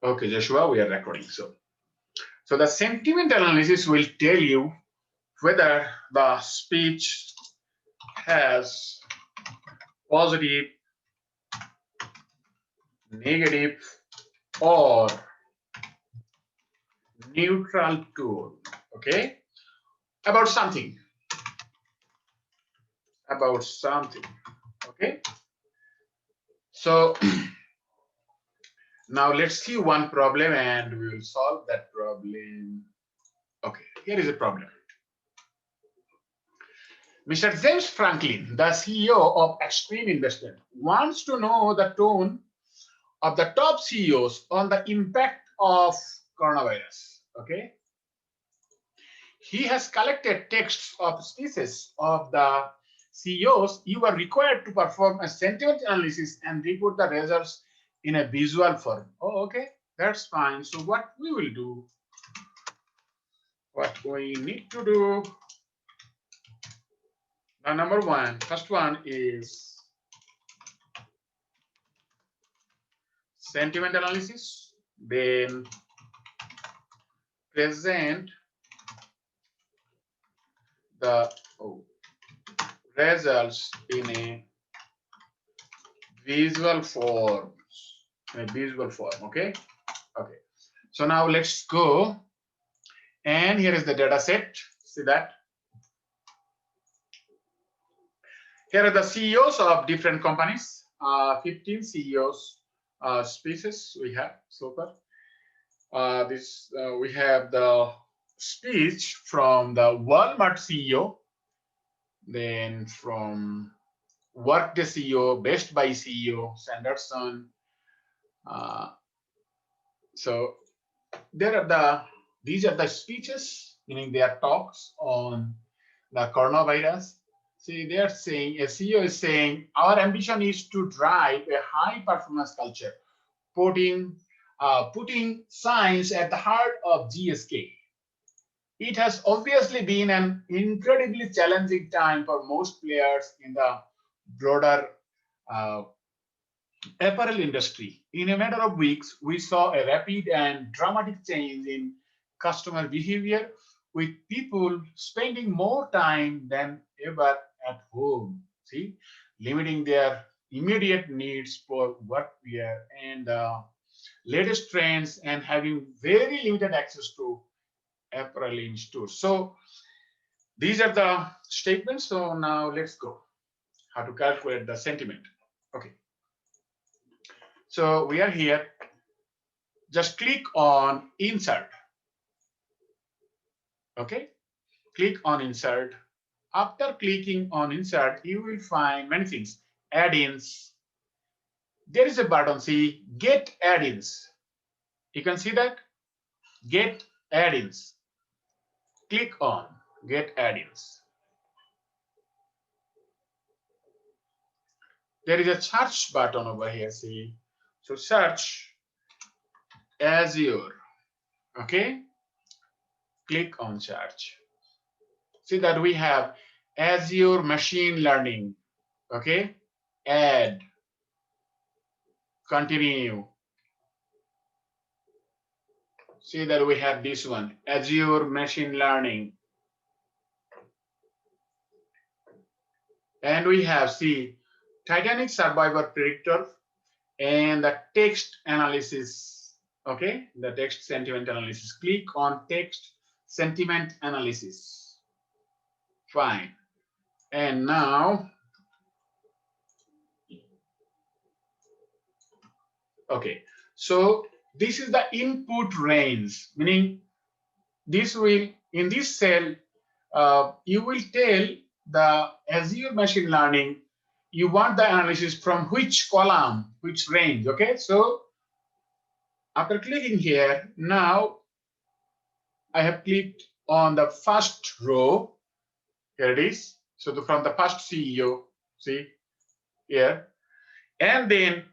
Okay, Joshua, we are recording. So the sentiment analysis will tell you whether the speech has positive, negative, or neutral tone. Okay, about something. About something. Okay. So now let's see one problem and we will solve that problem. Okay, here is a problem. Mr. James Franklin, the CEO of Extreme Investment, wants to know the tone of the top CEOs on the impact of coronavirus. Okay, he has collected texts of speeches of the CEOs. You are required to perform a sentiment analysis and report the results in a visual form. Oh, okay, that's fine. So what we will do, what we need to do, the first one is sentiment analysis, then present the results in a visual form. Okay. So now let's go, and here is the data set. See that here are the CEOs of different companies. 15 CEOs speeches we have so far. We have the speech from the Walmart CEO, then from Workday CEO, Best Buy CEO, Sanderson. So these are the speeches, meaning they are talks on the coronavirus. See, they are saying, a CEO is saying, our ambition is to drive a high performance culture, putting science at the heart of GSK. It has obviously been an incredibly challenging time for most players in the broader apparel industry. In a matter of weeks, we saw a rapid and dramatic change in customer behavior, with people spending more time than ever at home. See, limiting their immediate needs for workwear and latest trends, and having very limited access to apparel in stores. So these are the statements. So now let's go. How to calculate the sentiment. Okay. So we are here. Just click on insert. Okay. Click on insert. After clicking on insert, you will find many things. Add-ins. There is a button, see, get add-ins. You can see that. Get add-ins. Click on get add-ins. There is a search button over here, see. So search Azure. Okay. Click on search. See that we have Azure Machine Learning. Okay. Add. Continue. See that we have this one, Azure Machine Learning. And we have, see, Titanic Survivor Predictor and the text analysis. Okay, the text sentiment analysis. Click on text sentiment analysis. Fine. And now, okay, so this is the input range, meaning this will, in this cell, you will tell the Azure Machine Learning you want the analysis from which column, which range. Okay, so after clicking here, now I have clicked on the first row. Here it is. So from the first CEO, see here, and then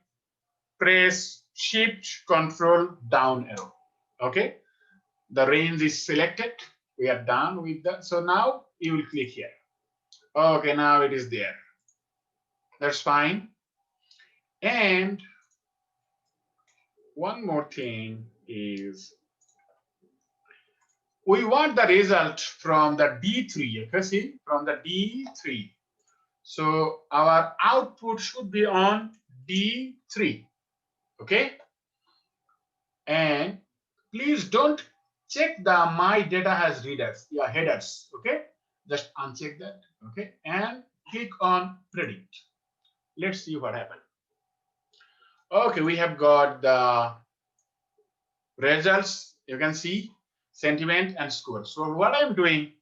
press Shift Control down arrow. Okay, the range is selected. We are done with that. So now you will click here. Okay, now it is there. That's fine. And one more thing is we want the result from the D3. Okay, see, from the D3. So our output should be on D3. Okay, and please don't check the my data has readers, yeah, headers. Okay, just uncheck that. Okay, and click on predict. Let's see what happens. Okay, we have got the results. You can see sentiment and score. So what I'm doing,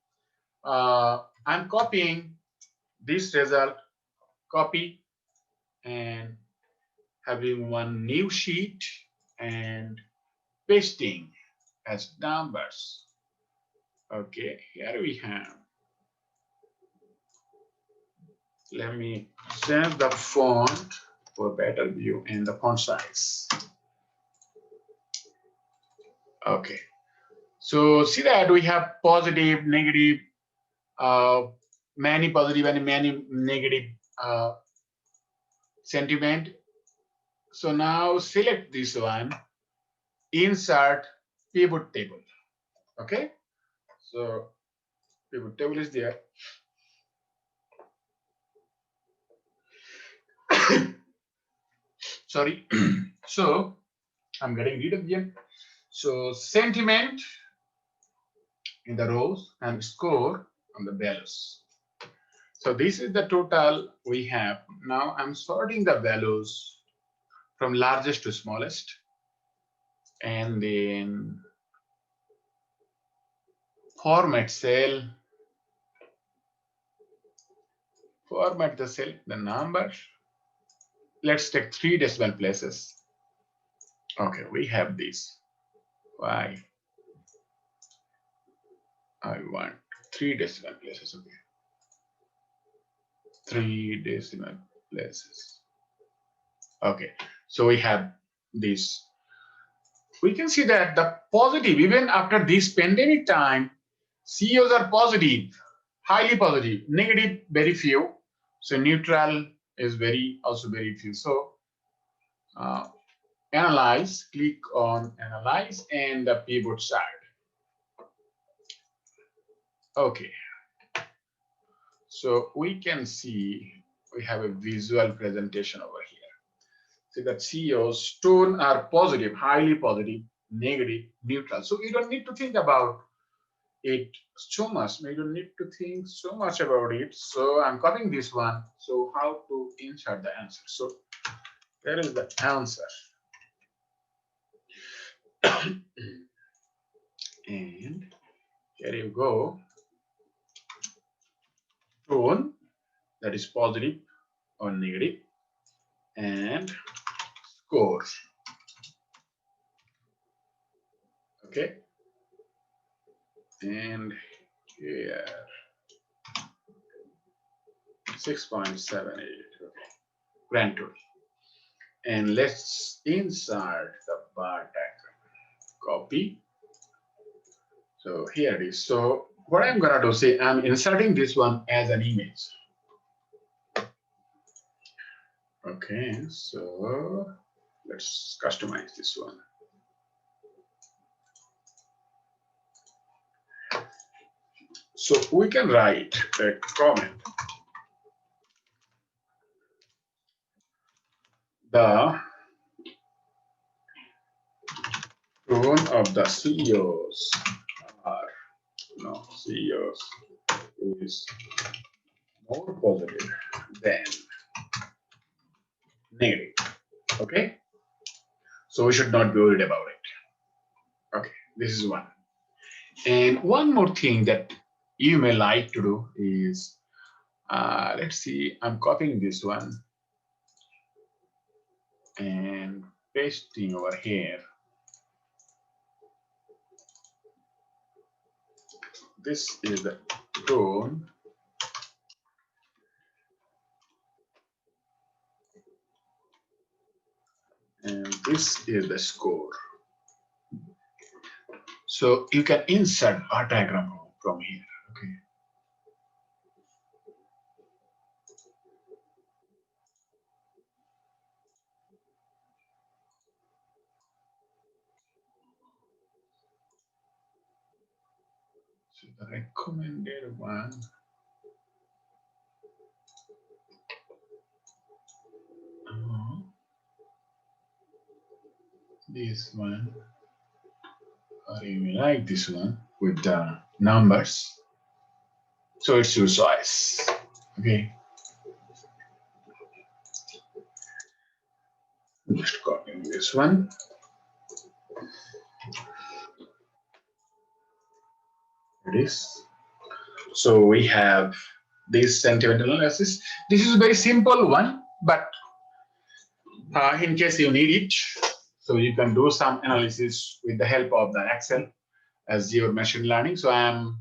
I'm copying this result, copy, and having one new sheet and pasting as numbers. Okay, here we have. Let me change the font for better view and the font size. Okay, so see that we have positive, negative, many positive and many negative sentiment. So now select this one, insert pivot table. Okay, so pivot table is there. Sorry. So I'm getting rid of them. So sentiment in the rows and score on the values. So this is the total we have. Now I'm sorting the values from largest to smallest, and then format cell, format the cell, the number. Let's take 3 decimal places. Okay, we have this. Why? I want 3 decimal places. Okay, 3 decimal places. Okay, so we have this. We can see that the positive, even after this pandemic time, CEOs are positive, highly positive. Negative, very few. So neutral is also very few. So analyze, click on analyze and the pivot side. Okay. So we can see we have a visual presentation over here. See that CEOs tone are positive, highly positive, negative, neutral. So you don't need to think about it so much. You don't need to think so much about it. So I'm copying this one. So how to insert the answer? So there is the answer. And here you go. Tone, that is positive or negative, and score. Okay. And here 6.78. Okay. Grand total. And let's insert the bar diagram. Copy. So here it is. So what I'm gonna do, say I'm inserting this one as an image. Okay, so let's customize this one. So we can write a comment. The tone of the CEOs are, no, CEOs is more positive than negative. Okay, so we should not be worried about it. Okay, this is one. And one more thing that you may like to do is, let's see, I'm copying this one and pasting over here. This is the tone. And this is the score. So you can insert a diagram from here. Okay. The recommended one. This one, or you like this one with the numbers. So it's your choice. Okay. Just copying this one. It is. So we have this sentimental analysis. This is a very simple one, but in case you need it, so you can do some analysis with the help of the Excel as your machine learning. So I am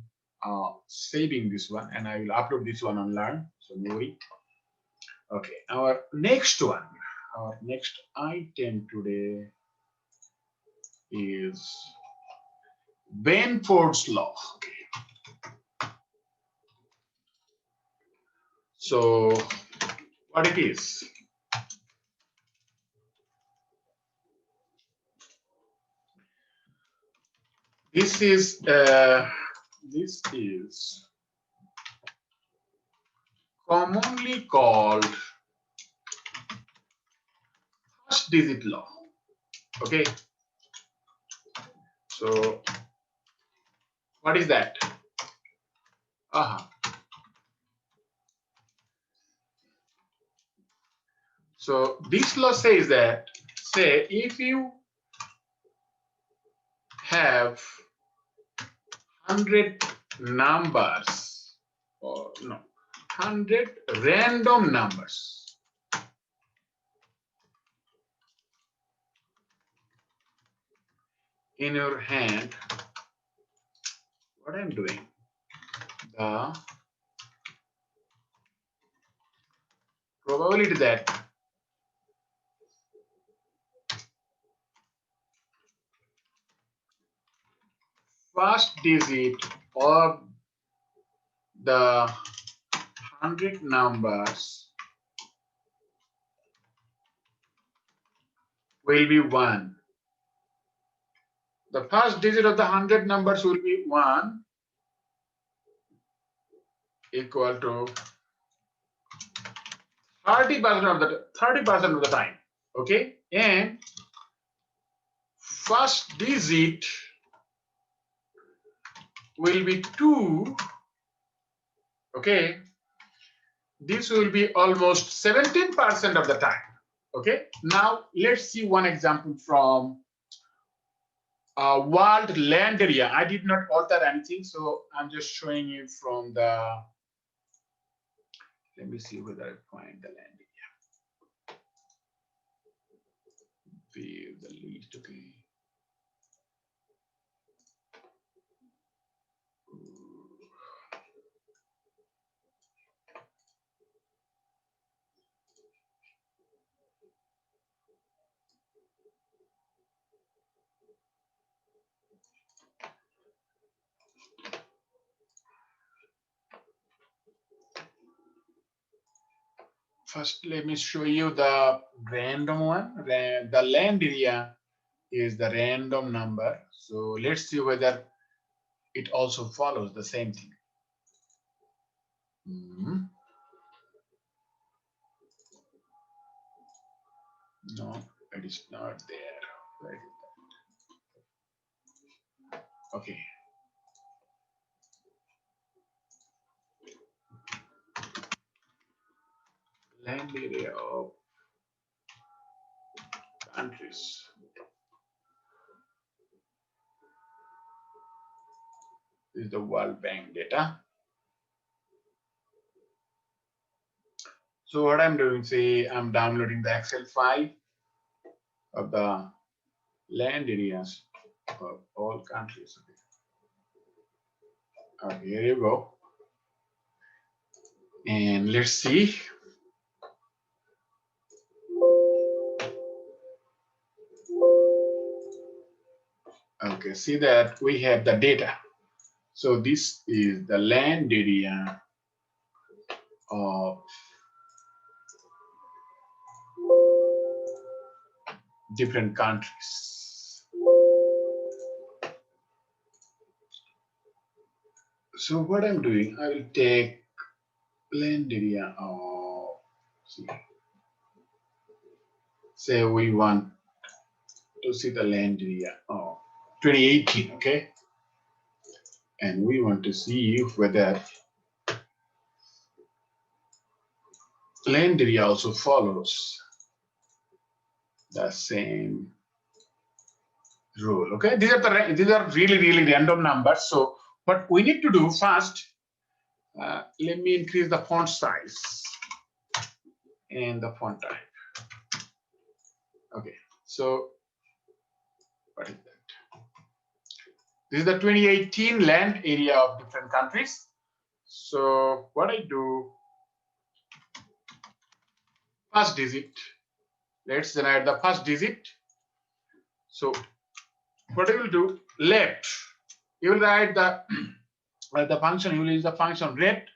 saving this one and I will upload this one on Learn. So no worry. Okay, our next one, our next item today is Benford's law. Okay. So what it is? This is commonly called first digit law. Okay. So what is that? So this law says that, say, if you have 100 numbers, or no, 100 random numbers, in your hand, what I'm doing, the probability that first digit of the 100 numbers will be 1. The first digit of the 100 numbers will be 1, equal to 30% of the time. Okay, and first digit will be 2. Okay, this will be almost 17% of the time. Okay, now let's see one example from world land area. I did not alter anything, so I'm just showing you from the, let me see whether I find the land area. View the list. Okay. First, let me show you the random one. The land area is the random number. So let's see whether it also follows the same thing. No, it is not there. Where is that? Okay. Land area of countries. This is the World Bank data. So what I'm doing, say I'm downloading the Excel file of the land areas of all countries. Okay, here you go. And let's see. Okay, see that we have the data. So this is the land area of different countries. So what I'm doing, I will take land area of, say we want to see the land area of 2018, okay? And we want to see if whether land area also follows the same rule, okay? These are really random numbers. So what we need to do first, let me increase the font size and the font type. Okay, so what is that? This is the 2018 land area of different countries. So what I do, first digit, let's generate the first digit. So what I will do, left, you will write the the function, you will use the function ret,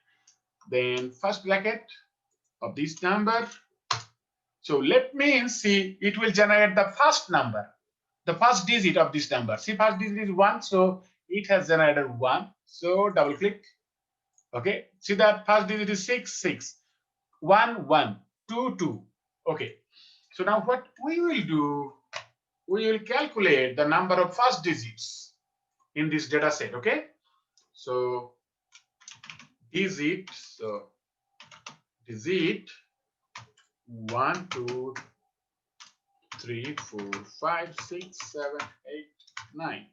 then first bracket of this number. So let means, see, it will generate the first number, the first digit of this number. See, first digit is 1, so it has generated 1. So double click. Okay, see that first digit is 6, 6, 1, 1, 2, 2. Okay, so now what we will do, we will calculate the number of first digits in this data set. Okay, so digit, so digit 1, 2, 3, 4, 5, 6, 7, 8, 9,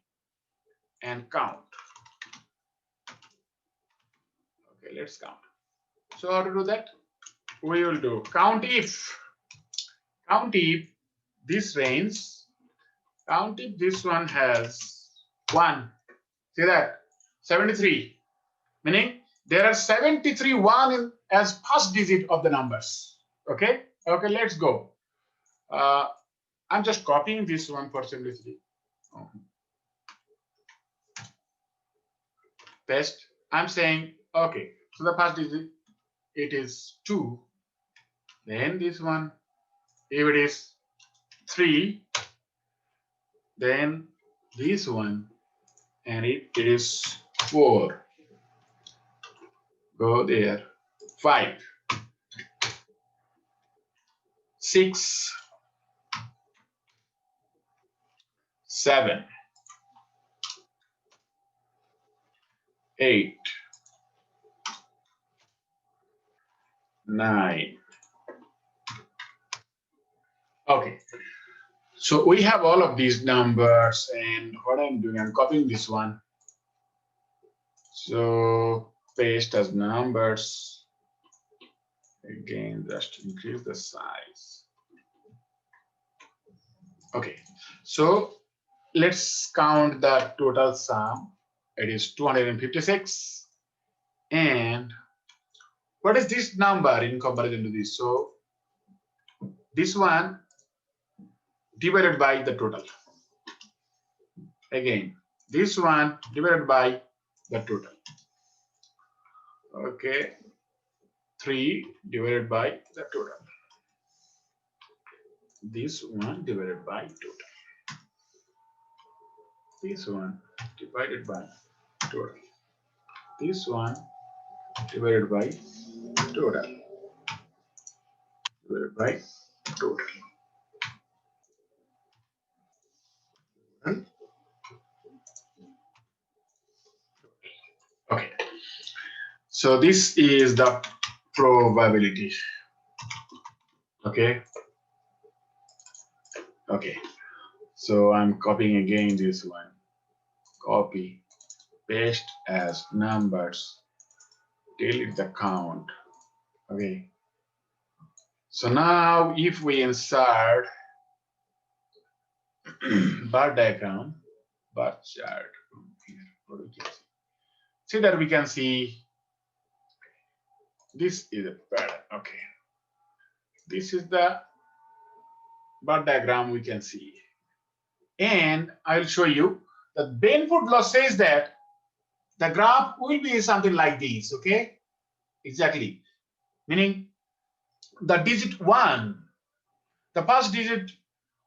and count. Okay, let's count. So how to do that? We will do count if this range, count if this one has 1. See that? 73. Meaning there are 73 1 in, as first digit of the numbers. Okay? Okay, let's go. I'm just copying this one for 73. Paste. I'm saying, okay, so the first digit, it is 2. Then this one, if it is 3, then this one, and it is 4. Go there. 5, 6, 7, 8, 9. Okay. So we have all of these numbers, and what I'm doing, I'm copying this one. So paste as numbers. Again, just increase the size. Okay. So let's count the total sum. It is 256. And what is this number in comparison to this? So this one divided by the total. Again, this one divided by the total. Okay, 3 divided by the total. This one divided by total. This one divided by total. This one divided by total. Divided by total. Okay. So this is the probability. Okay. Okay. So I'm copying again this one. Copy, paste as numbers, delete the count. Okay. So now if we insert bar diagram, bar chart here, what we can see that we can see this is a pattern. Okay. This is the bar diagram we can see. And I'll show you the Bainford law says that the graph will be something like this. Okay. Exactly. Meaning the digit 1, the first digit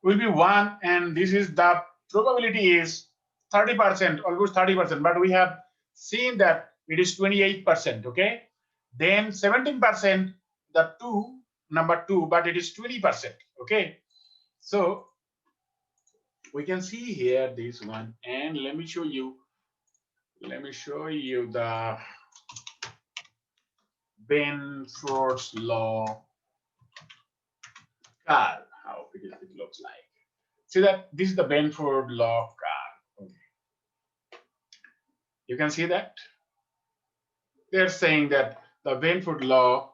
will be 1, and this is the probability is 30%, almost 30%. But we have seen that it is 28%. Okay, then 17%, the number 2, but it is 20%. Okay, so we can see here this one, and let me show you the Benford's law curve, how it looks like. See that this is the Benford law curve. Okay. You can see that they're saying that the Benford law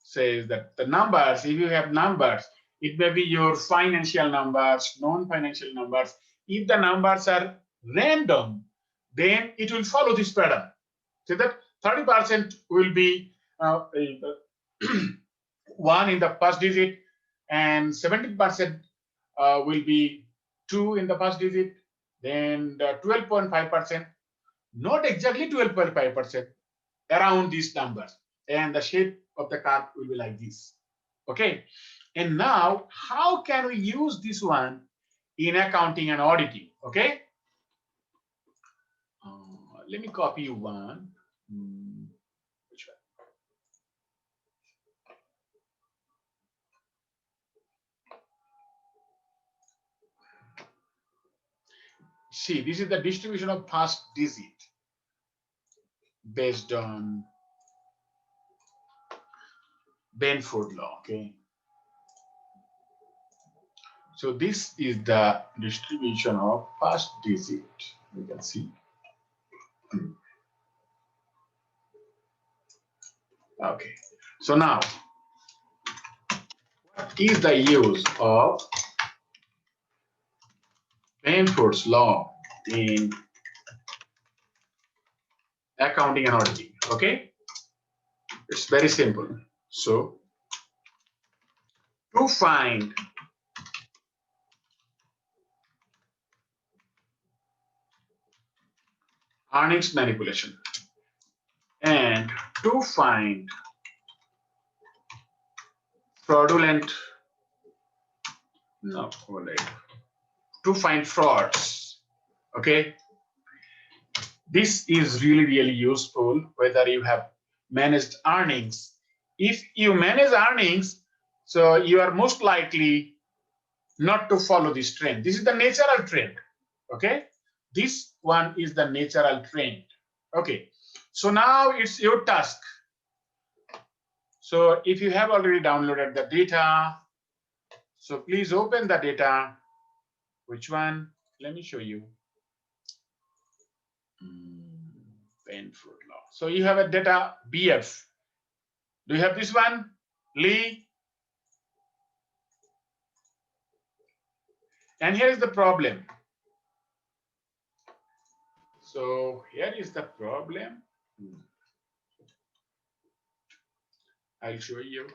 says that the numbers, if you have numbers, it may be your financial numbers, non-financial numbers. If the numbers are random, then it will follow this pattern. So that 30% will be 1 in the first digit, and 70% will be 2 in the first digit, then 12.5%, not exactly 12.5%, around these numbers, and the shape of the curve will be like this. Okay, and now how can we use this one in accounting and auditing? Okay, let me copy one. Which one? See, this is the distribution of first digit based on Benford law. Okay, so this is the distribution of first digit. You can see. Okay, so now what is the use of Benford's law in accounting and auditing? Okay, it's very simple. So to find earnings manipulation and to find fraudulent, no, to find frauds. Okay, this is really useful whether you have managed earnings. If you manage earnings, so you are most likely not to follow this trend. This is the natural trend. Okay, this one is the natural trend. Okay, so now it's your task. So if you have already downloaded the data, so please open the data. Which one? Let me show you. Benford law. So you have a data BF. Do you have this one, Lee? And here is the problem. So here is the problem. I'll show you.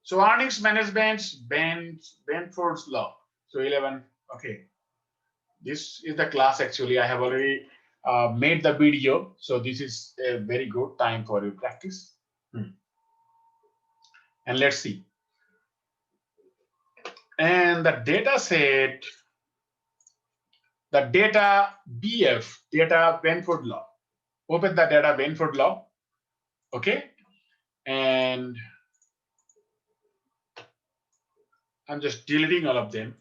So earnings management, Benford's law. So 11. Okay. This is the class. Actually, I have already made the video. So this is a very good time for your practice. And let's see. And the data set, the data BF, data Benford law. Open the data Benford law. Okay. And I'm just deleting all of them.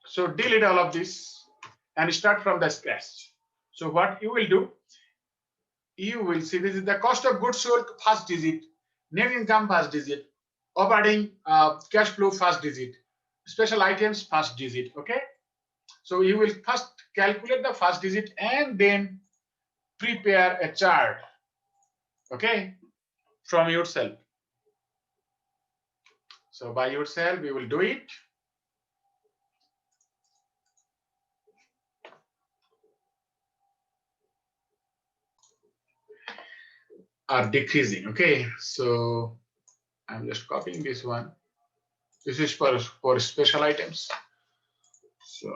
So delete all of this and start from the scratch. So what you will do, you will see this is the cost of goods sold first digit, net income first digit, operating cash flow first digit, special items first digit. Okay, so you will first calculate the first digit and then prepare a chart. Okay, from yourself. So by yourself you will do it. Are decreasing. Okay, so I'm just copying this one. This is for special items. So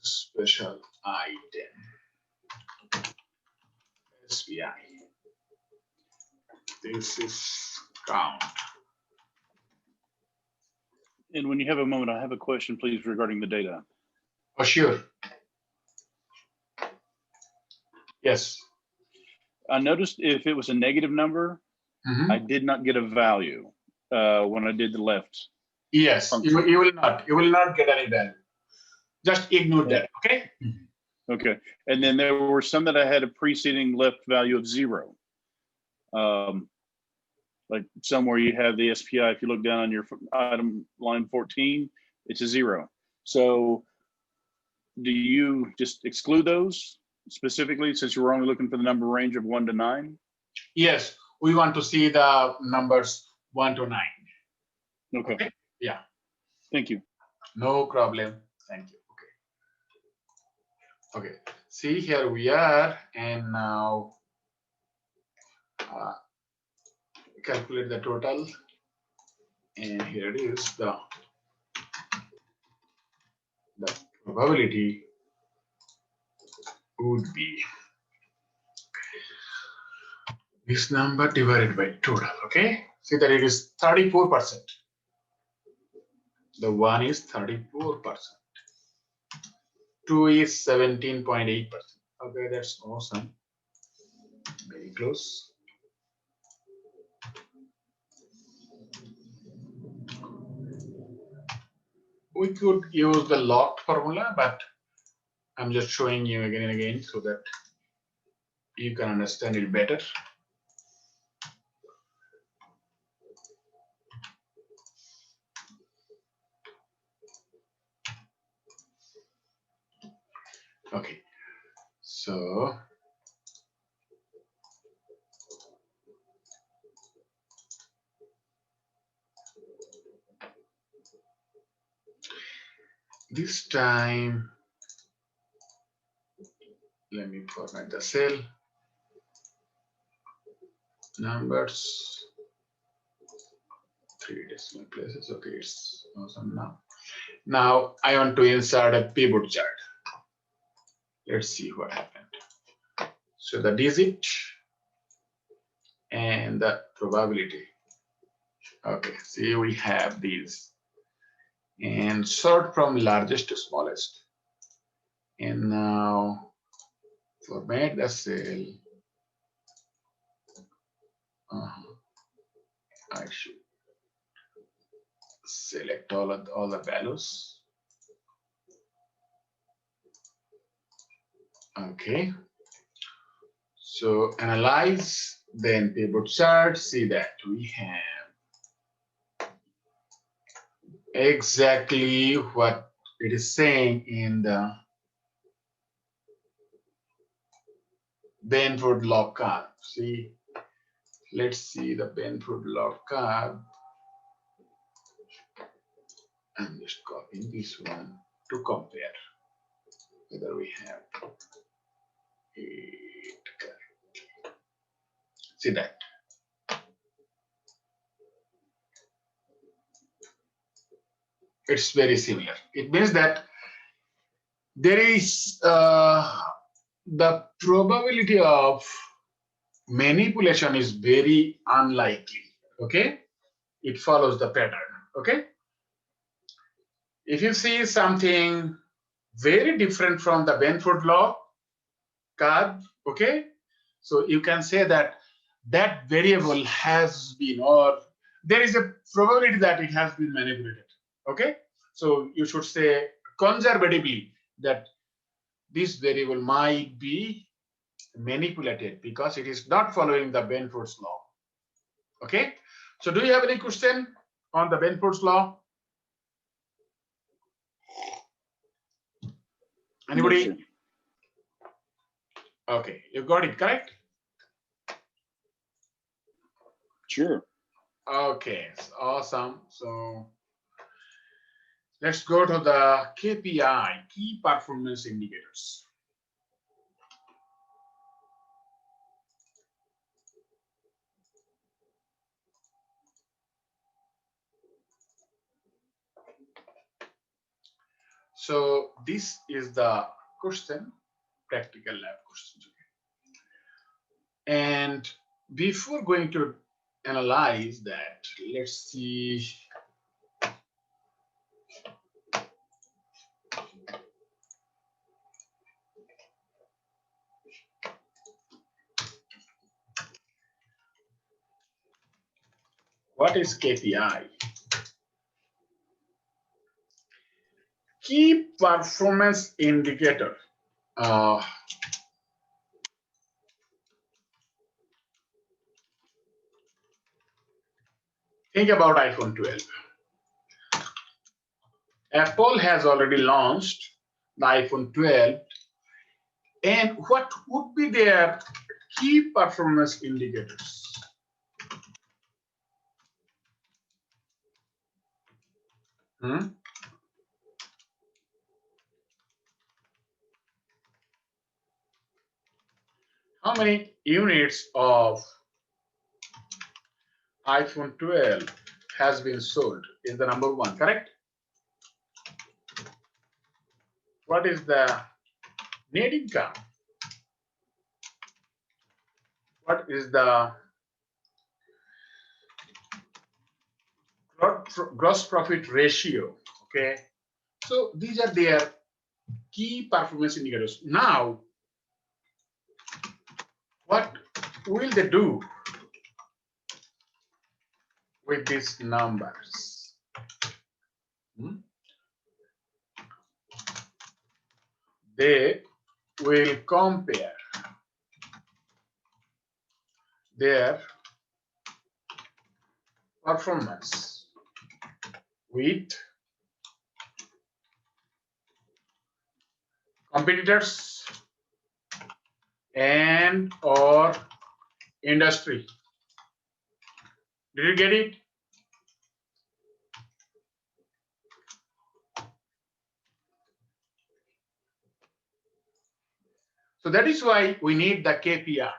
special item SBI. This is count. And when you have a moment, I have a question, please, regarding the data. Oh, sure. Yes. I noticed if it was a negative number, Mhm. I did not get a value when I did the left. Yes, you will not. You will not get any value. Just ignore that. Okay. Okay. And then there were some that I had a preceding left value of 0. Like somewhere you have the SPI, if you look down on your item line 14, it's a 0. So do you just exclude those specifically since you were only looking for the number range of 1 to 9? Yes, we want to see the numbers 1 to 9. Okay. Yeah. Thank you. No problem. Thank you. Okay. See, here we are, and now calculate the total, and here it is. The probability would be this number divided by total. Okay. See that it is 34%. The 1 is 34%. 2 is 17.8%. Okay, that's awesome. Very close. We could use the locked formula, but I'm just showing you again and again so that you can understand it better. Okay, so this time, let me format the cell. Numbers, 3 decimal places. Okay, it's awesome now. Now I want to insert a pivot chart. Let's see what happened. So the digit and the probability. Okay, see we have these. And sort from largest to smallest. And now format the cell. I should select all the values. Okay. So analyze, then pivot chart. See that we have exactly what it is saying in the Benford log curve. See, let's see the Benford log curve. I'm just copying this one to compare whether we have it correct. See that. It's very similar. It means that there is the probability of manipulation is very unlikely. Okay, it follows the pattern. Okay, if you see something very different from the Benford log curve, okay, so you can say that that variable has been, or there is a probability that it has been manipulated. Okay, so you should say conservatively that this variable might be manipulated because it is not following the Benford's law. Okay, so do you have any question on the Benford's law? Anybody? No, okay, you got it correct? Sure. Okay, awesome. So let's go to the KPI, key performance indicators. So this is the question, practical lab questions. And before going to analyze that. Let's see. What is KPI? Key performance indicator. Think about iPhone 12. Apple has already launched the iPhone 12, and what would be their key performance indicators? How many units of iPhone 12 has been sold is the number one, correct? What is the net income? What is the gross profit ratio? Okay, so these are their key performance indicators. Now, what will they do with these numbers? They will compare their performance with competitors and or industry. Did you get it? So that is why we need the KPI.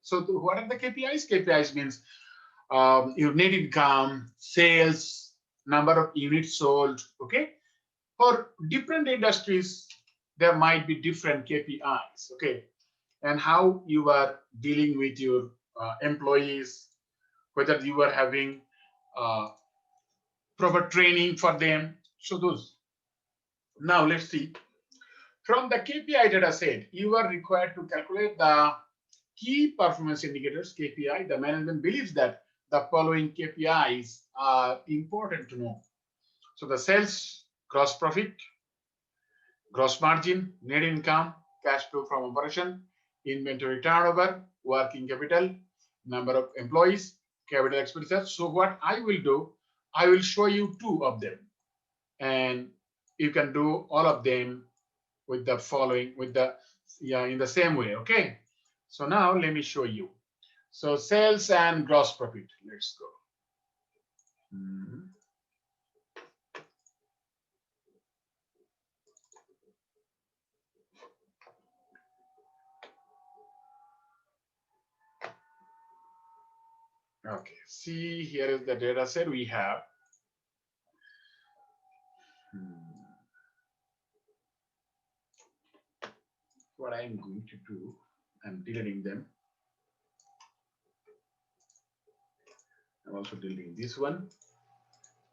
So what are the KPIs? KPIs means your net income, sales, number of units sold. Okay, for different industries, there might be different KPIs. Okay, and how you are dealing with your employees, whether you are having proper training for them. So those. Now let's see. From the KPI data set, you are required to calculate the key performance indicators, KPI. The management believes that the following KPIs are important to know. So the sales, gross profit, gross margin, net income, cash flow from operation, inventory turnover, working capital, number of employees, capital expenditure. So what I will do, I will show you two of them, and you can do all of them with the following, with the in the same way. Okay, so now let me show you. So sales and gross profit. Let's go. Okay, see, here is the data set we have. What I'm going to do, I'm deleting them. I'm also deleting this one.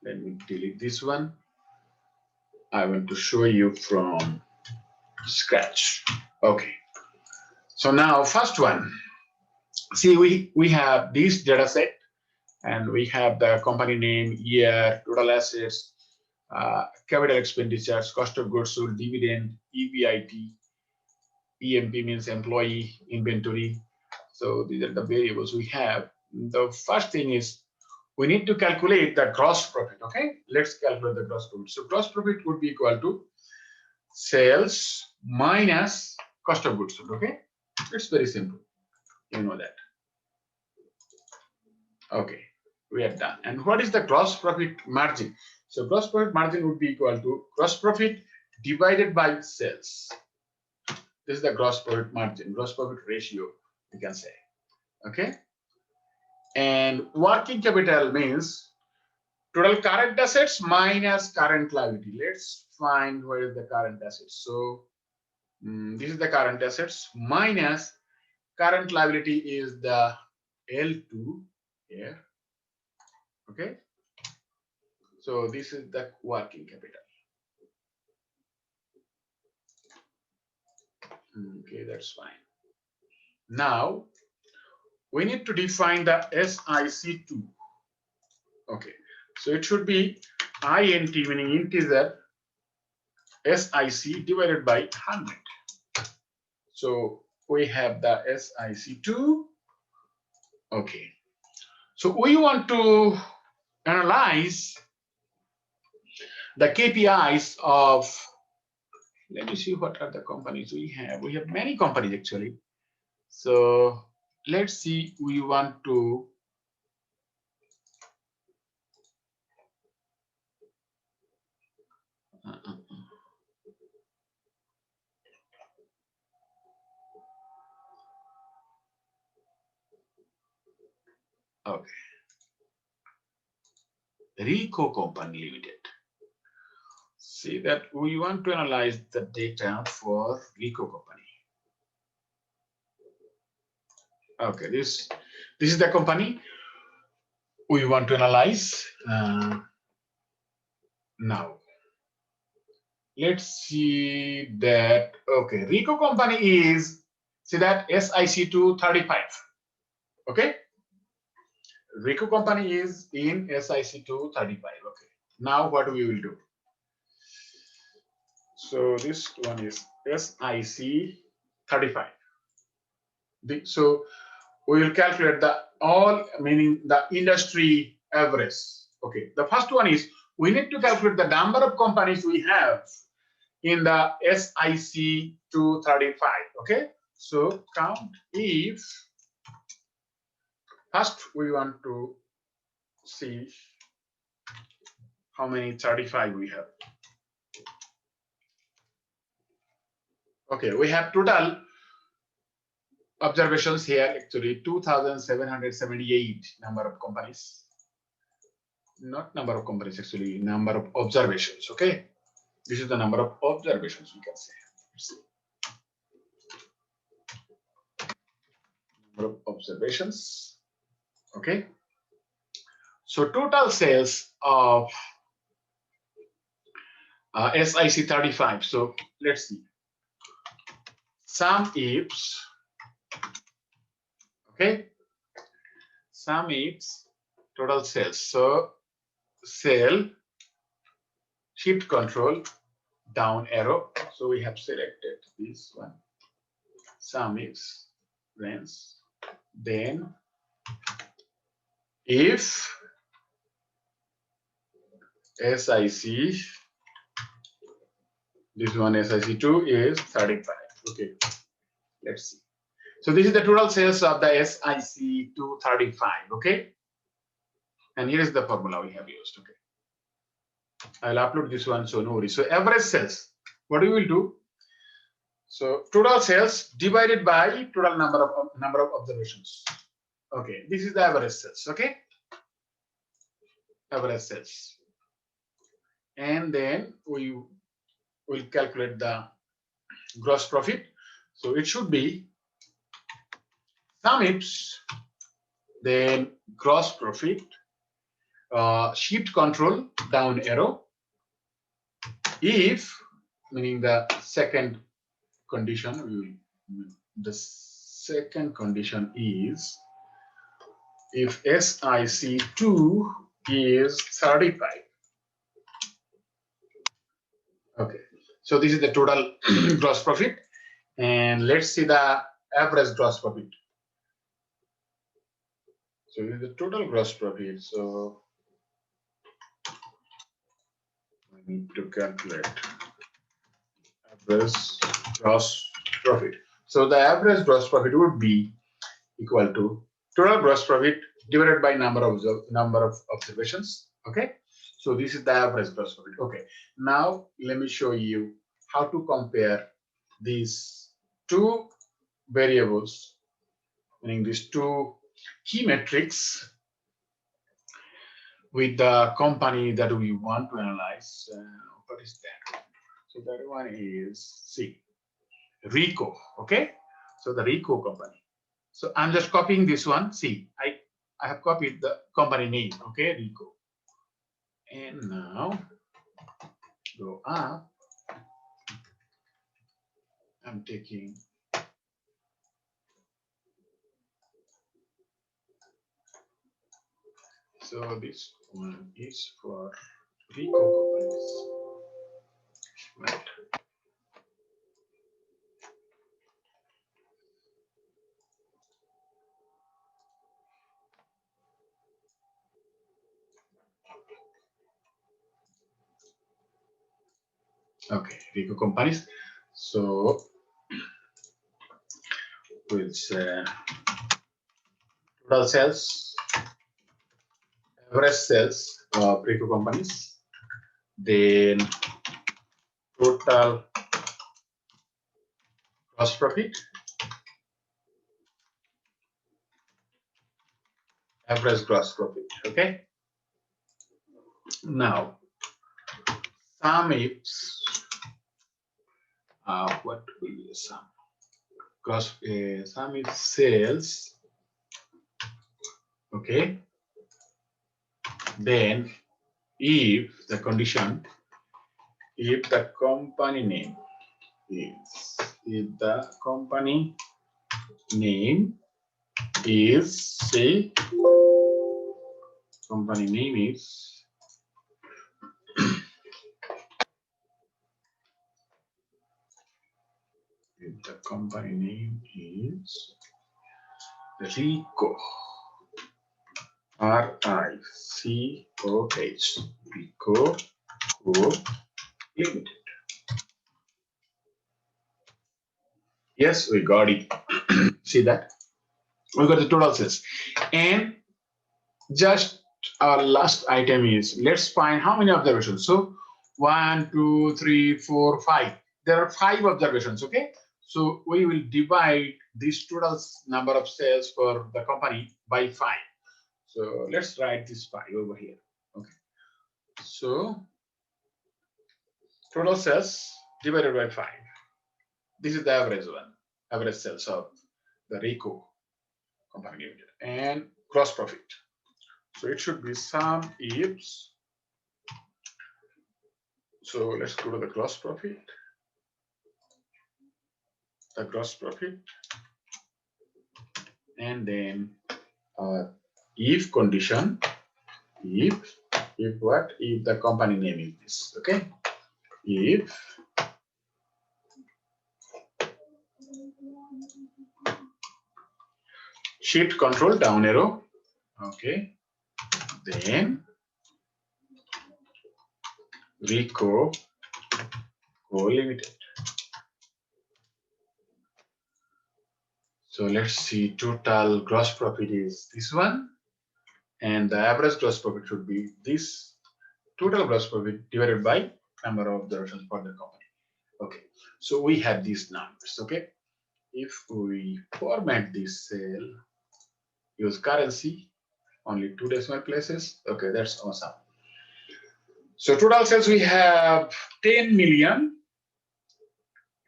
Let me delete this one. I want to show you from scratch. Okay. So now, first one. See, we have this data set, and we have the company name, year, total assets, capital expenditures, cost of goods sold, dividend, EBIT, EMP means employee, inventory. So these are the variables we have. The first thing is we need to calculate the gross profit. Okay, let's calculate the gross profit. So gross profit would be equal to sales minus cost of goods sold. Okay, it's very simple. You know that. Okay, we are done. And what is the gross profit margin? So gross profit margin would be equal to gross profit divided by sales. This is the gross profit margin, gross profit ratio, you can say. Okay. And working capital means total current assets minus current liability. Let's find where is the current assets. So this is the current assets minus current liability is the L2 here. Okay. So this is the working capital. Okay, that's fine. Now we need to define the SIC2. Okay, so it should be INT, meaning integer, SIC divided by 100. So we have the SIC2. Okay, so we want to analyze the KPIs of, let me see what are the companies we have. We have many companies actually. So let's see, we want to okay. Ricoh Company Limited. See that we want to analyze the data for Ricoh Company. Okay, this is the company we want to analyze. Now let's see that. Okay, Ricoh Company is, see that SIC2 35. Okay, Ricoh Company is in SIC2 35. Okay, now what we will do? So this one is SIC 35. So we will calculate the all, meaning the industry average. Okay, the first one is we need to calculate the number of companies we have in the SIC 235. Okay, so count if, first we want to see how many 35 we have. Okay, we have total observations here, actually 2,778 number of companies. Not number of companies, actually number of observations. Okay, this is the number of observations we can say. Let's see. Number of observations. Okay, so total sales of SIC 35. So let's see. Sum ifs. Okay, sum ifs total sales. So sale, shift control, down arrow. So we have selected this one. Sum ifs, range. Then if SIC, this one SIC2 is 35. Okay, let's see. So this is the total sales of the SIC 235. Okay, and here is the formula we have used. Okay, I'll upload this one, so no worries. So average sales, what we will do? So total sales divided by total number of observations. Okay, this is the average sales. Okay, average sales, and then we will calculate the gross profit. So it should be sum ifs, then gross profit, shift control, down arrow. If, meaning the second condition, the second condition is if SIC2 is 35. Okay, so this is the total gross profit, and let's see the average gross profit. So this is the total gross profit. So we need to calculate average gross profit. So the average gross profit would be equal to total gross profit divided by number of observations. Okay, so this is the average gross profit. Okay, now let me show you how to compare these two variables, meaning these two key metrics, with the company that we want to analyze. What is that? So that one is C, Ricoh. Okay, so the Ricoh company. So I'm just copying this one. See, I have copied the company name, okay, Rico. And now go up. I'm taking so this one is for Rico companies. Right. Okay, Rico companies. So we'll say total sales, average sales of Rico companies, then total gross profit, average gross profit. Okay. Now, sum is what will be the sum? Gross sum is sales. Okay. Then, if the condition, if the company name is, if the company name is, say, company name is if the company name is Rico, R-I-C-O-H, Rico Co. Limited. Yes, we got it. See that? We got the total sales. And just our last item is, let's find how many observations. So 1, 2, 3, 4, 5. There are 5 observations, okay? So we will divide this total number of sales for the company by 5. So let's write this 5 over here. Okay. So total sales divided by 5. This is the average one, average sales of the Rico company limited, and gross profit. So it should be sum ifs. So let's go to the gross profit. The gross profit, and then if condition, if what? If the company name is this, okay? If shift control down arrow, okay? Then Rico Co. Limited. So let's see, total gross profit is this one, and the average gross profit should be this. Total gross profit divided by number of observations for the company. Okay, so we have these numbers. Okay, if we format this cell, use currency, only 2 decimal places. Okay, that's awesome. So total sales we have 10 million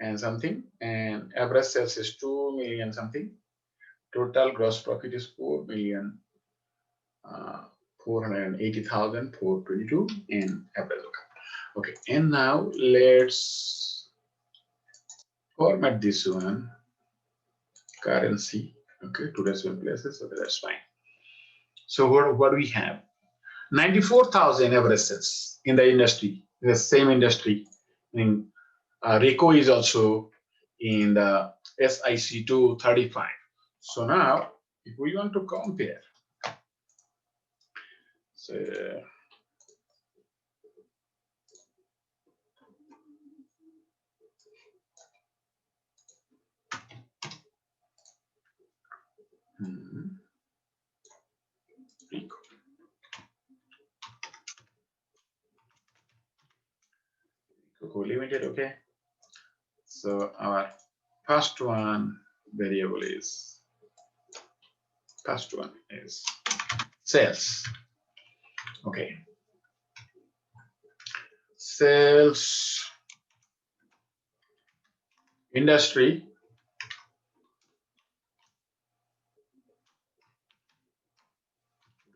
and something, and average sales is 2 million something. Total gross profit is 4 million 480,422 and average income. Okay, and now let's format this one, currency. Okay, 2 decimal places. Okay, that's fine. So what do we have? 94,000 average sales in the industry, in the same industry. In Rico is also in the SIC 235. So now, if we want to compare, so Rico. Rico Limited, okay. So our first one variable is, first one is sales. Okay. Sales, industry,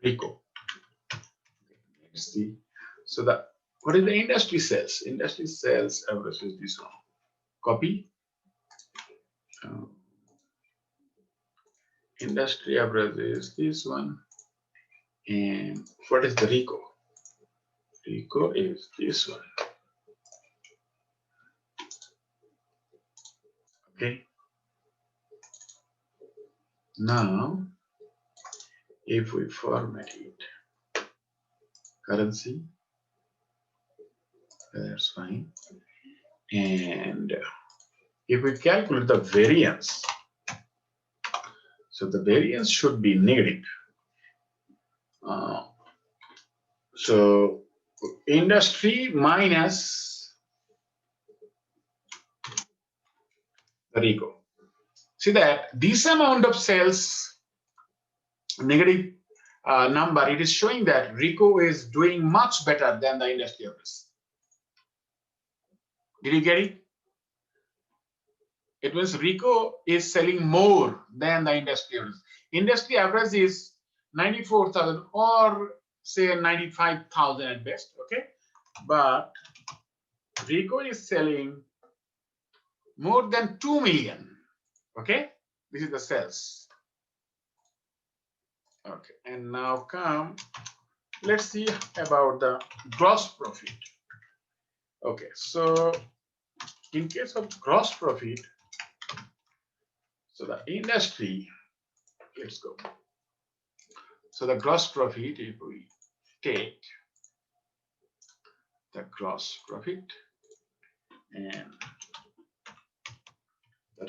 RICO. Let's see. So what is the industry sales? Industry sales average is this one. Copy. Industry average is this one. And what is the RICO? RICO is this one. Okay. Now, if we format it, currency, that's fine. And if we calculate the variance, so the variance should be negative. So industry minus the RICO. See that this amount of sales negative number, it is showing that RICO is doing much better than the industry average. Did you get it? It means RICO is selling more than the industry average. Industry average is 94,000 or say 95,000 at best, okay? But RICO is selling more than 2 million, okay? This is the sales. Okay, and now let's see about the gross profit. Okay, so in case of gross profit, so the industry, let's go. So the gross profit, if we take the gross profit and the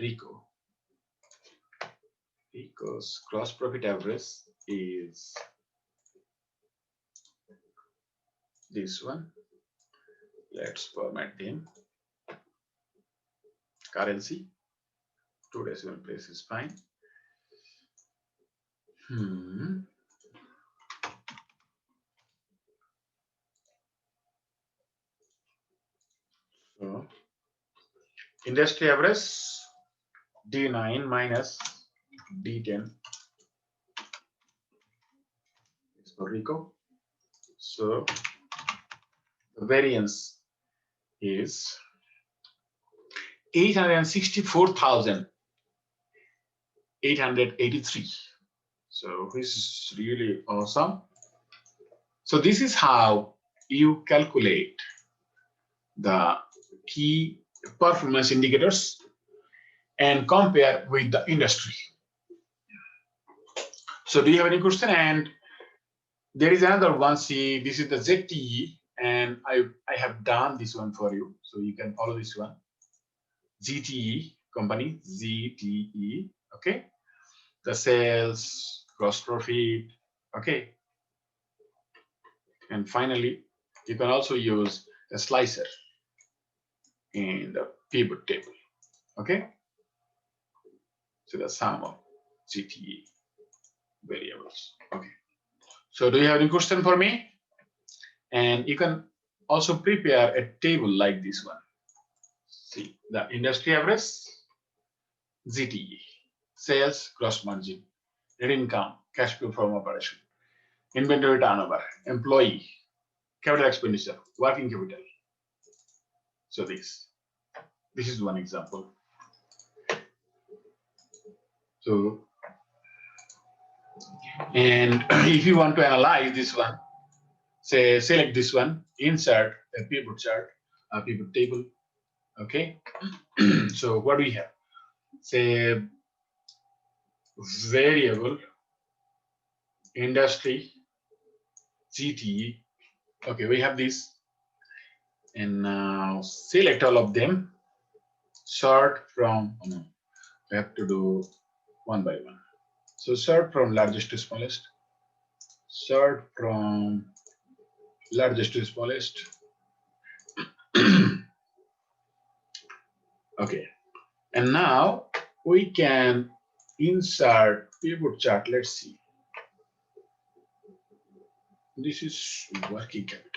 RICO's gross profit average is this one. Let's format them. Currency, 2 decimal place is fine. So industry average D9 minus D10 is for RICO. So the variance is 864,883. So this is really awesome. So this is how you calculate the key performance indicators and compare with the industry. So do you have any question? And there is another one. See, this is the ZTE, and I have done this one for you, so you can follow this one. ZTE company, ZTE. Okay, the sales, gross profit. Okay, and finally, you can also use a slicer in the pivot table. Okay, so the sum of ZTE variables. Okay, so do you have any question for me? And you can also prepare a table like this one. See the industry average, ZTE, sales, gross margin, net income, cash flow from operation, inventory turnover, employee, capital expenditure, working capital. So this is one example. So, and if you want to analyze this one, say select this one, insert a pivot chart, a pivot table. Okay. So what do we have? Say variable, industry, ZTE. Okay, we have this. And now select all of them. Sort from, we have to do one by one. So sort from largest to smallest. Sort from largest to smallest. Okay. And now we can insert pivot chart. Let's see. This is working capital.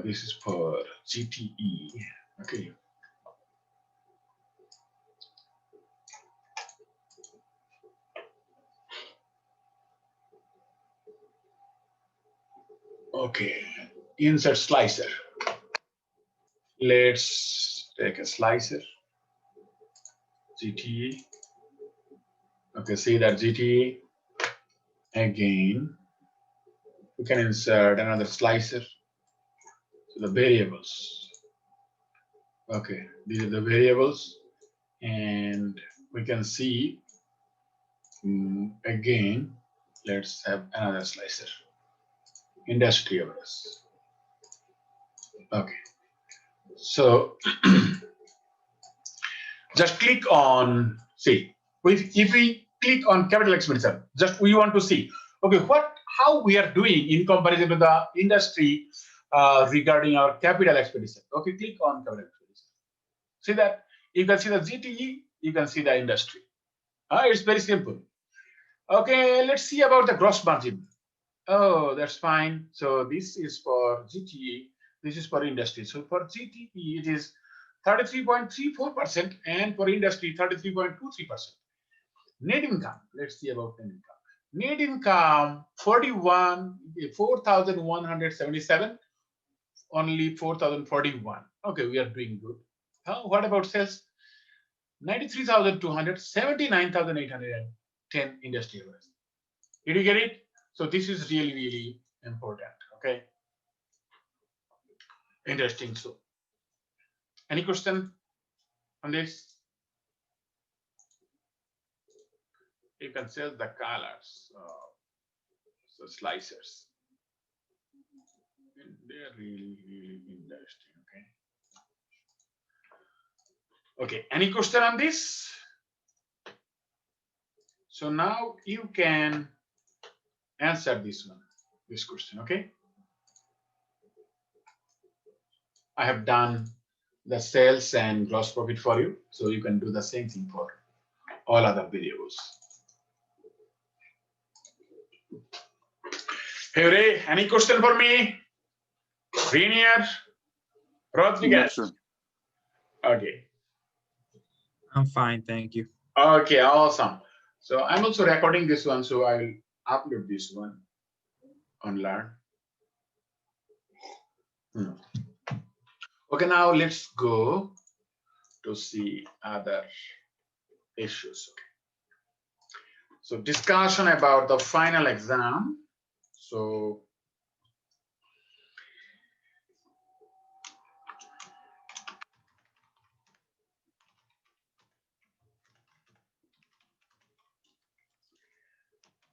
This is for ZTE. Okay. Okay, insert slicer. Let's take a slicer. GTE. Okay, see that GTE. Again, we can insert another slicer. So the variables. Okay, these are the variables, and we can see again. Let's have another slicer. Industry hours. Okay, so just click on, see, if we click on capital expenditure, just we want to see, okay, how we are doing in comparison to the industry regarding our capital expenditure. Okay, click on capital expenditure. See that you can see the GTE, you can see the industry. It's very simple. Okay, let's see about the gross margin. Oh, that's fine. So this is for GTE, this is for industry. So for GTE, it is 33.34%, and for industry, 33.23%. Net income, let's see about net income. Net income, 4,177, only 4,041. Okay, we are doing good. What about sales? 93,200, 79,810 industry hours. Did you get it? So this is really, really important. Okay. Interesting. So, any question on this? You can sell the colors, so slicers. They're really, really interesting. Okay. Okay. Any question on this? So now you can answer this question. Okay. I have done the sales and gross profit for you, so you can do the same thing for all other variables. Hey Ray, any question for me? Rainier, Rodriguez. No, sir. Okay. I'm fine, thank you. Okay, awesome. So I'm also recording this one, so I will upload this one on Learn. Okay, now let's go to see other issues. Okay. So discussion about the final exam. So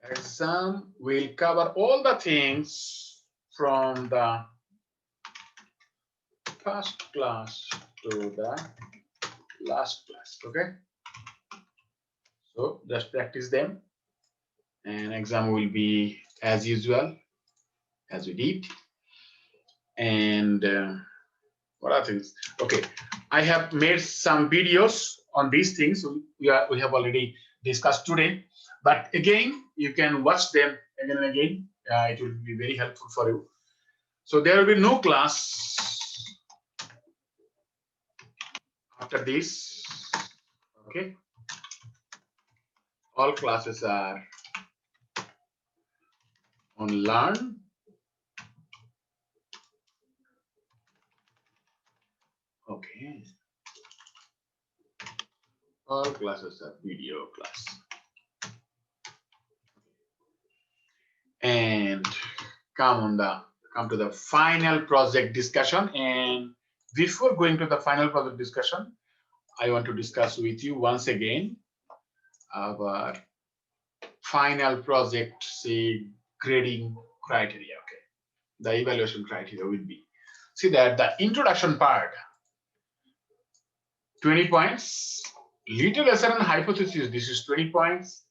exam will cover all the things from the first class to the last class. Okay. So just practice them, and exam will be as usual as we did. And what are things? Okay, I have made some videos on these things. So we have already discussed today, but again you can watch them again and again. It will be very helpful for you. So there will be no class after this. Okay, all classes are on Learn. Okay, all classes are video class. And come to the final project discussion. And before going to the final project discussion, I want to discuss with you once again our final project, say, grading criteria. Okay, the evaluation criteria will be, see that the introduction part, 20 points, little lesson and hypothesis, this is 20 points,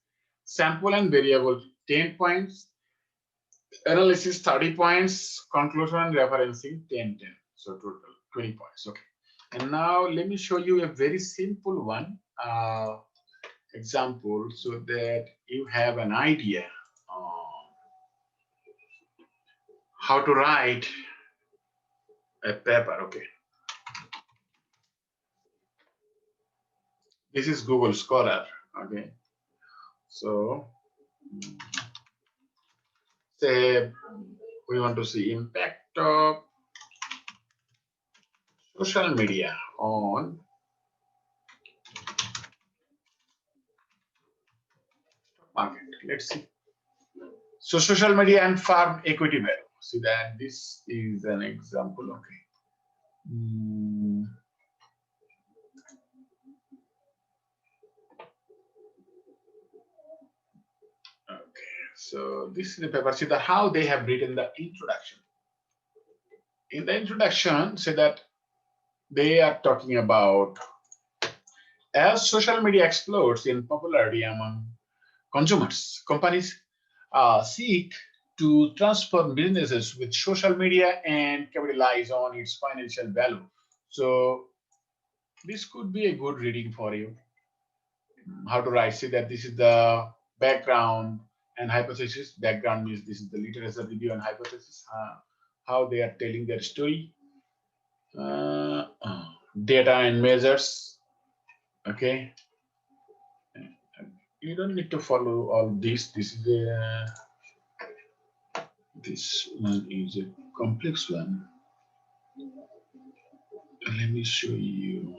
sample and variable, 10 points, analysis, 30 points, conclusion and referencing, 10. So total 20 points. Okay. And now let me show you a very simple one example, so that you have an idea how to write a paper. Okay. This is Google Scholar. Okay. So say we want to see impact of social media on market. Let's see. So social media and farm equity value. See that this is an example. Okay. Okay. So this is the paper. See the how they have written the introduction. In the introduction, say that they are talking about as social media explodes in popularity among consumers, companies seek to transform businesses with social media and capitalize on its financial value. So this could be a good reading for you. How to write? See that this is the background and hypothesis. Background means this is the literature review and hypothesis. How they are telling their story. Uh, Data and measures. Okay. You don't need to follow all this. This one is a complex one. Let me show you.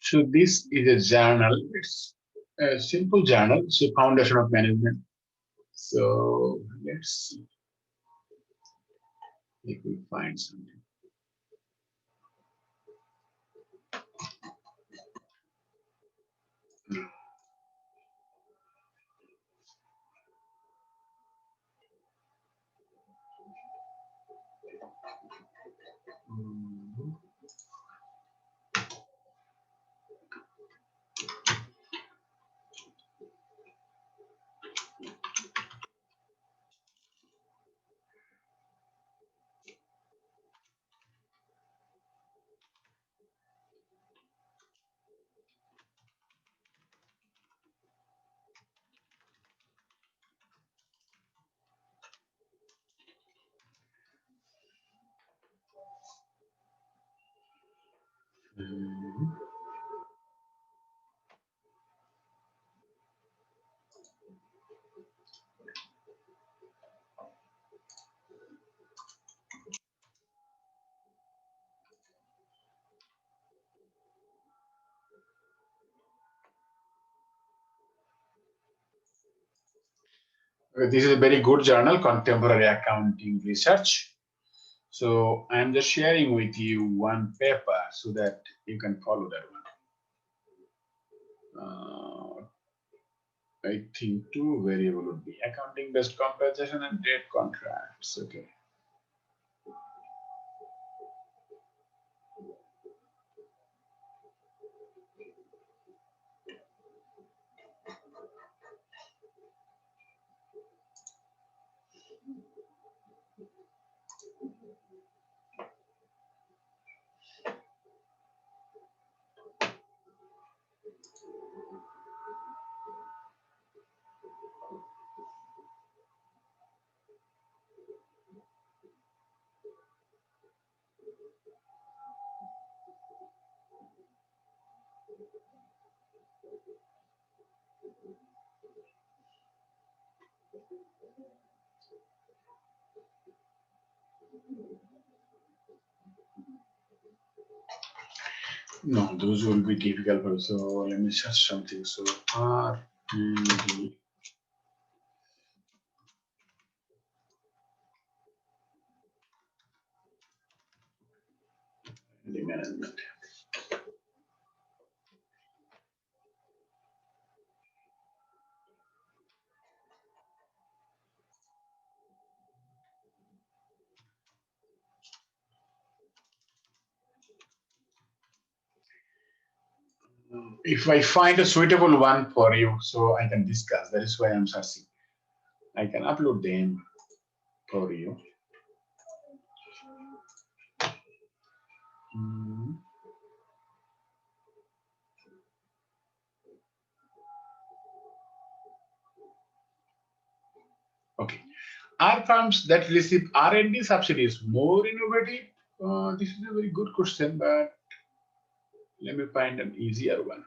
So this is a journal. It's a simple journal. So foundation of management. So let's see if we find something. Mhm. Mhm. This is a very good journal, Contemporary Accounting Research. So I'm just sharing with you one paper so that you can follow that one. I think two variable would be accounting based compensation and trade contracts. Okay. No, those will be difficult. So let me search something. So R&D. Management. If I find a suitable one for you, so I can discuss. That is why I'm searching. I can upload them for you. Okay. Are firms that receive R&D subsidies more innovative? This is a very good question, but let me find an easier one.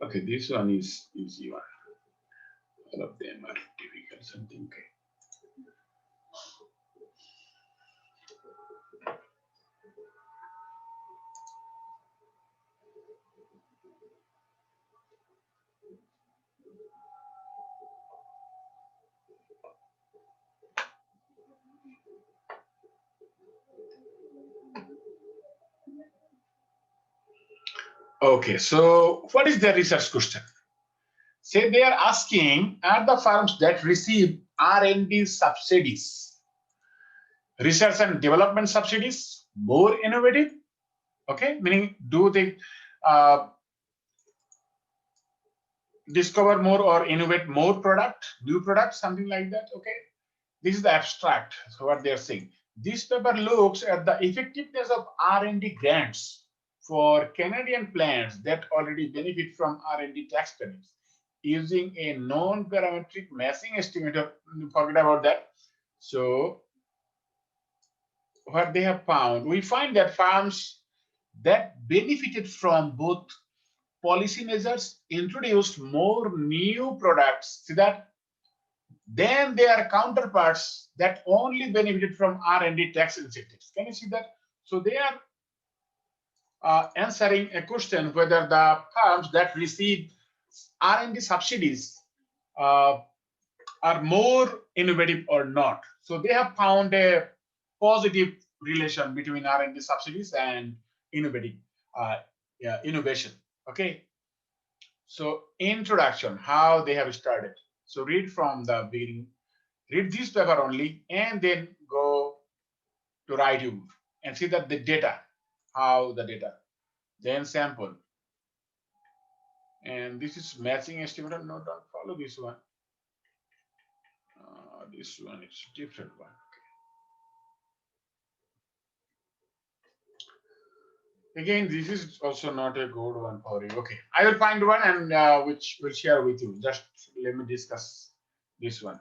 Okay, this one is easy one. All of them are difficult something. Okay. Okay, so what is the research question? Say they are asking, are the firms that receive R&D subsidies, research and development subsidies, more innovative? Okay, meaning do they discover more or innovate more product, new products, something like that? Okay, this is the abstract. So what they are saying. This paper looks at the effectiveness of R&D grants for Canadian plants that already benefit from R&D tax credits using a non-parametric massing estimator. Forget about that. So what they have found, we find that farms that benefited from both policy measures introduced more new products. See that? Then their counterparts that only benefited from R&D tax incentives. Can you see that? So they are answering a question whether the firms that receive R&D subsidies are more innovative or not. So they have found a positive relation between R&D subsidies and innovative innovation. Okay. So introduction, how they have started. So read from the beginning, read this paper only, and then go to RightU and see that the data, how the data, then sample. And this is matching estimator. No, don't follow this one. This one is different one. Again, this is also not a good one for you. Okay, I will find one and which will share with you. Just let me discuss this one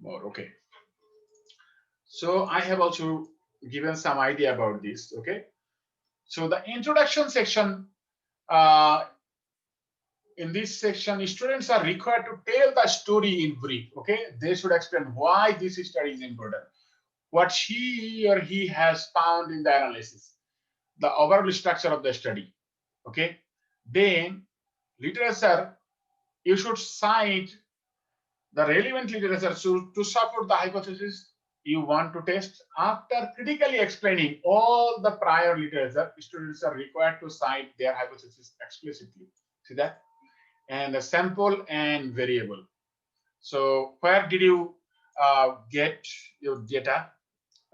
more. Okay. So I have also given some idea about this. Okay. So the introduction section, in this section, students are required to tell the story in brief. Okay. They should explain why this study is important, what she or he has found in the analysis, the overall structure of the study. Okay. Then literature, you should cite the relevant literature to support the hypothesis you want to test. After critically explaining all the prior literature, students are required to cite their hypothesis explicitly. See that? And the sample and variable. So where did you get your data,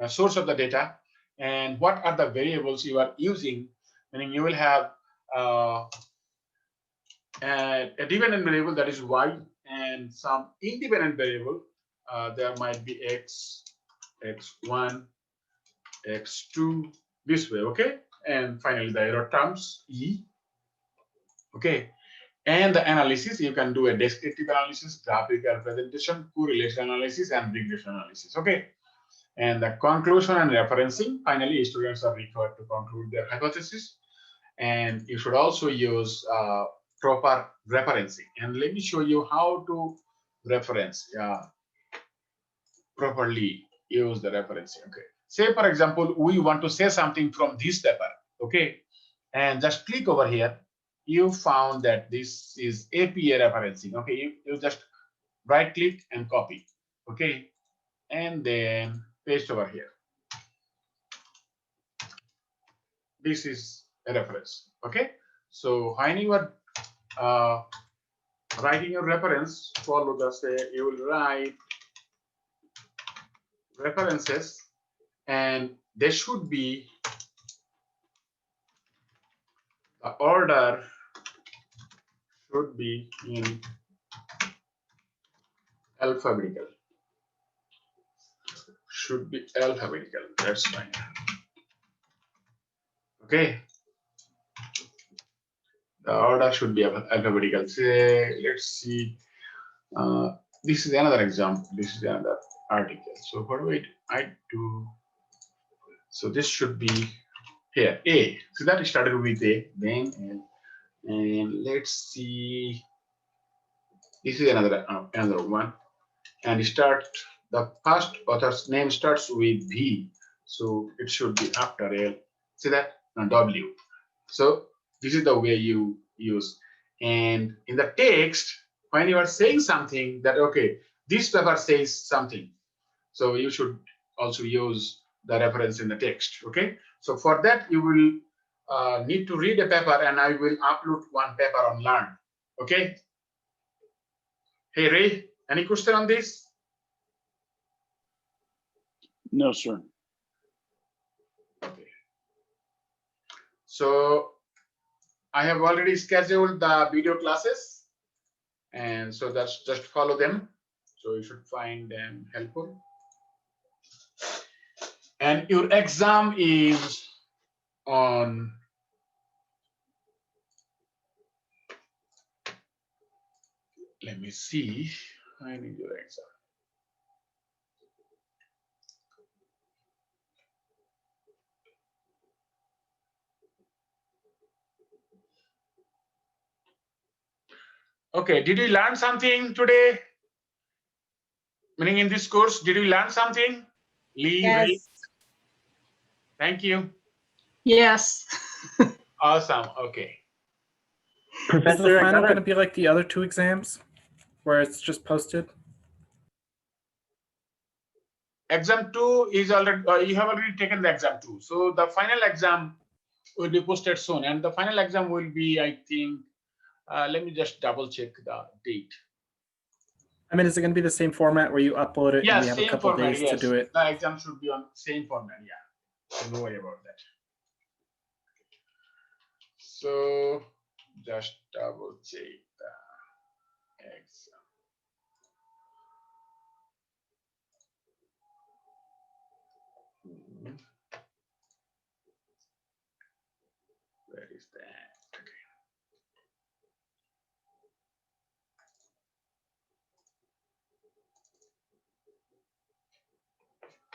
source of the data, and what are the variables you are using? Meaning you will have a dependent variable, that is y, and some independent variable. There might be x, x1, x2, this way. Okay, and finally the error terms e. Okay, and the analysis, you can do a descriptive analysis, graphical presentation, correlation analysis, and regression analysis. Okay, and the conclusion and referencing. Finally, students are required to conclude their hypothesis, and you should also use proper referencing. And let me show you how to reference, properly use the referencing. Okay. Say, for example, we want to say something from this paper. Okay. And just click over here. You found that this is APA referencing. Okay. You just right click and copy. Okay. And then paste over here. This is a reference. Okay. So when you are writing your reference, follow the say, you will write references, and there should be the order should be in alphabetical. Should be alphabetical. That's fine. Okay. The order should be alphabetical. Say, let's see. This is another example. This is another article. So what do I do? So this should be here A. So that started with A, then L. And let's see. This is another one. And start the first author's name starts with V. So it should be after L. See that? W. So this is the way you use. And in the text, when you are saying something that, okay, this paper says something. So you should also use the reference in the text. Okay. So for that, you will need to read a paper, and I will upload one paper on Learn. Okay. Hey, Ray, any question on this? No, sir. Okay. So I have already scheduled the video classes, and so that's just follow them. So you should find them helpful. And your exam is on let me see. I need your exam. Okay, did you learn something today? Meaning in this course, did you learn something? Lee, Yes. Ray? Thank you. Yes. Awesome. Okay. Is the Professor, I final got going to be like the other two exams where it's just posted? Exam 2 is already, you have already taken the exam 2. So the final exam will be posted soon. And the final exam will be, I think, let me just double check the date. I mean, is it going to be the same format where you upload it and Yes, we have a same couple format. days Yes, to do it? the exam should be on same format. Yeah, so don't worry about that. So just double check the exam. Where is that?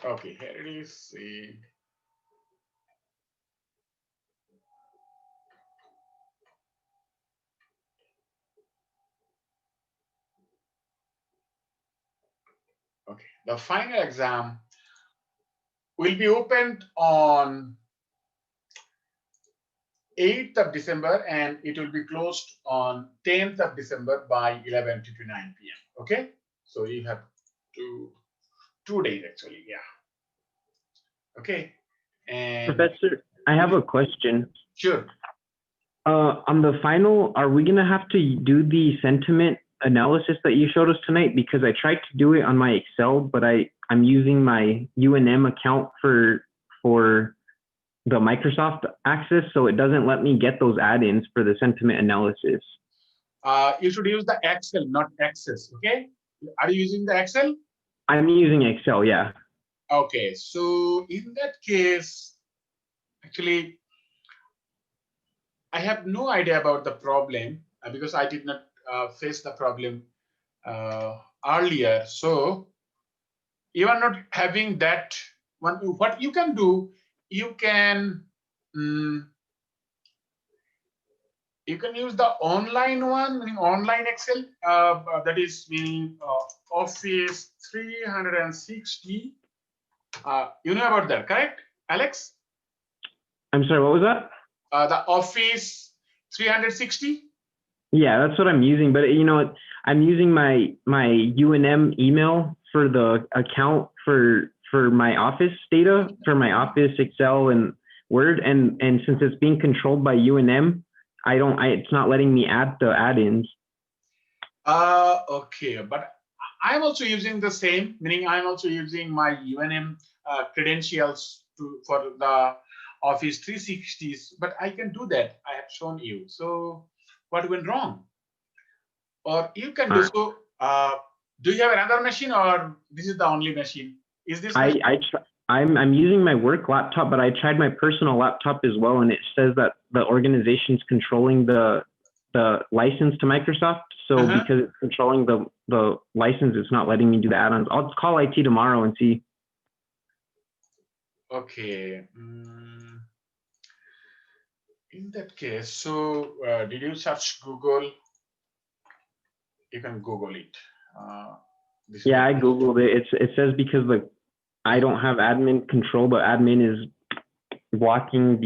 Okay, here it is. See. Okay, the final exam will be opened on 8th of December, and it will be closed on 10th of December by 11 to 9 p.m. Okay, so you have 2 days actually. Yeah. Okay, and Professor, I have a question. sure. On the final, are we gonna have to do the sentiment analysis that you showed us tonight? Because I tried to do it on my Excel, but I'm using my UNM account for the Microsoft Access, so it doesn't let me get those add-ins for the sentiment analysis. You should use the Excel, not Access. Okay, are you using the Excel? I'm using Excel, yeah. Okay, so in that case, actually, I have no idea about the problem because I did not face the problem earlier. So you are not having that one. What you can do, you can you can use the online one, meaning online Excel. That is meaning Office 360. You know about that, correct, Alex? I'm sorry, what was that? The Office 360. Yeah, that's what I'm using. But you know what? I'm using my UNM email for the account for my Office data, for my Office, Excel, and Word. And since it's being controlled by UNM, it's not letting me add the add-ins. Okay, but I'm also using the same, meaning I'm also using my UNM credentials for the Office 360s, but I can do that. I have shown you. So what went wrong? Or you can do so. Do you have another machine, or this is the only machine? Is this machine? I'm using my work laptop, but I tried my personal laptop as well, and it says that the organization's controlling the license to Microsoft. So because it's controlling the license, it's not letting me do the add-ons. I'll call IT tomorrow and see. Okay. In that case, so did you search Google? You can Google it. Yeah, I Googled it. It says because I don't have admin control, but admin is blocking the